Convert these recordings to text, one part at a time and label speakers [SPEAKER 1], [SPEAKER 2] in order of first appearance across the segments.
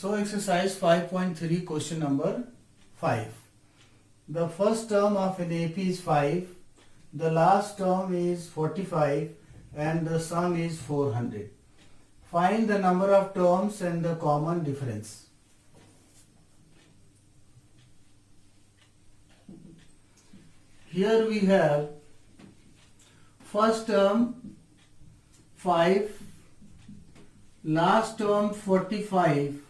[SPEAKER 1] So exercise 5.3 question number 5. The first term of an AP is 5, the last term is 45 and the sum is 400. Find the number of terms and the common difference. Here we have first term 5, last term 45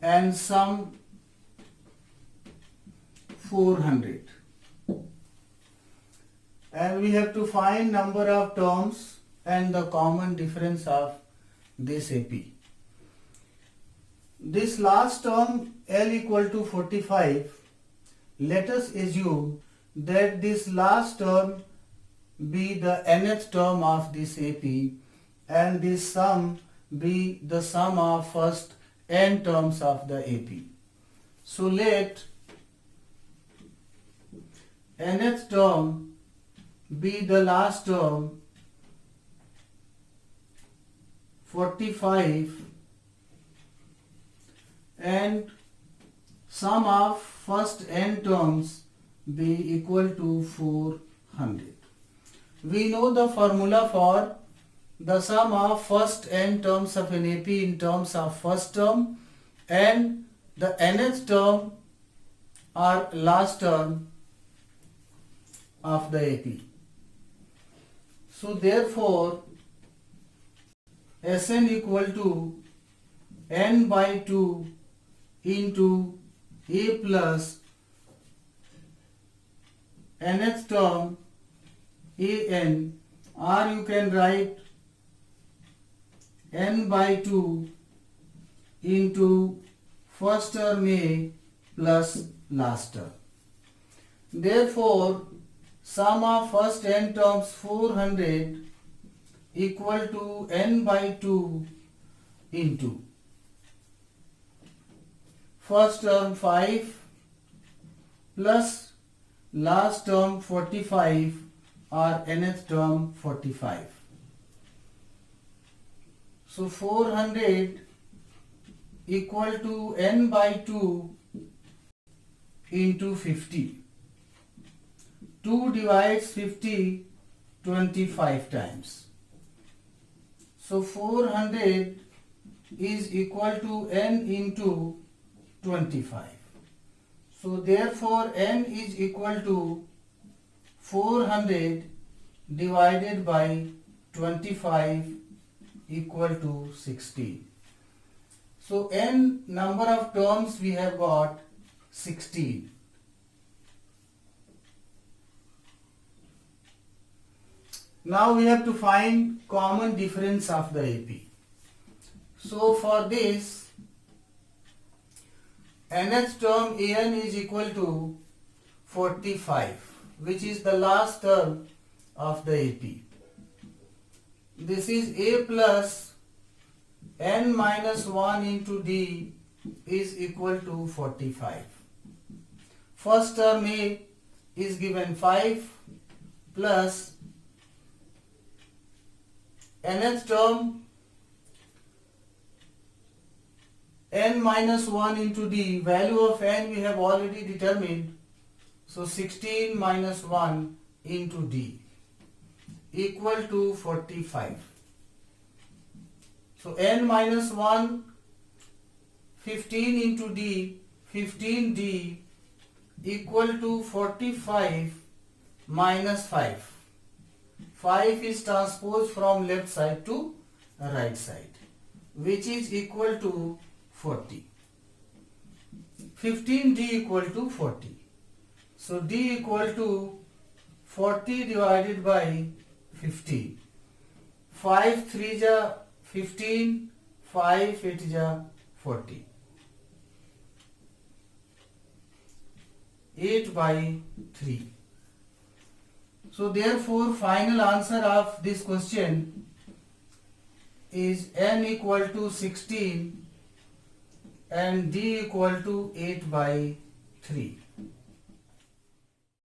[SPEAKER 1] and sum 400, and we have to find number of terms and the common difference of this AP. This last term L equal to 45, let us assume that this last term be the nth term of this AP and this sum be the sum of first n terms of the AP. So let nth term be the last term 45 and sum of first n terms be equal to 400. We know the formula for the sum of first n terms of an AP in terms of first term and the nth term or last term of the AP. So therefore Sn equal to n by 2 into A plus nth term An, or you can write n by 2 into first term A plus last term. Therefore, sum of first n terms 400 equal to n by 2 into first term 5 plus last term 45 or nth term 45. So 400 equal to n by 2 into 50. 2 divides 50 25 times. So 400 is equal to n into 25. So therefore n is equal to 400 divided by 25 equal to 16. So n number of terms we have got 16. Now we have to find common difference of the AP. So for this, nth term An is equal to 45, which is the last term of the AP. This is A plus n minus 1 into D is equal to 45. First term A is given 5 plus nth term n minus 1 into D, value of n we have already determined, so 16 minus 1 into D equal to 45. So n minus 1, 15 into D, 15D equal to 45 minus 5. 5 is transposed from left side to right side, which is equal to 40. 15D equal to 40. So D equal to 40 divided by 15. 5 3 ja 15, 5 8 ja 40. 8 by 3. So therefore final answer of this question is n equal to 16 and D equal to 8 by 3.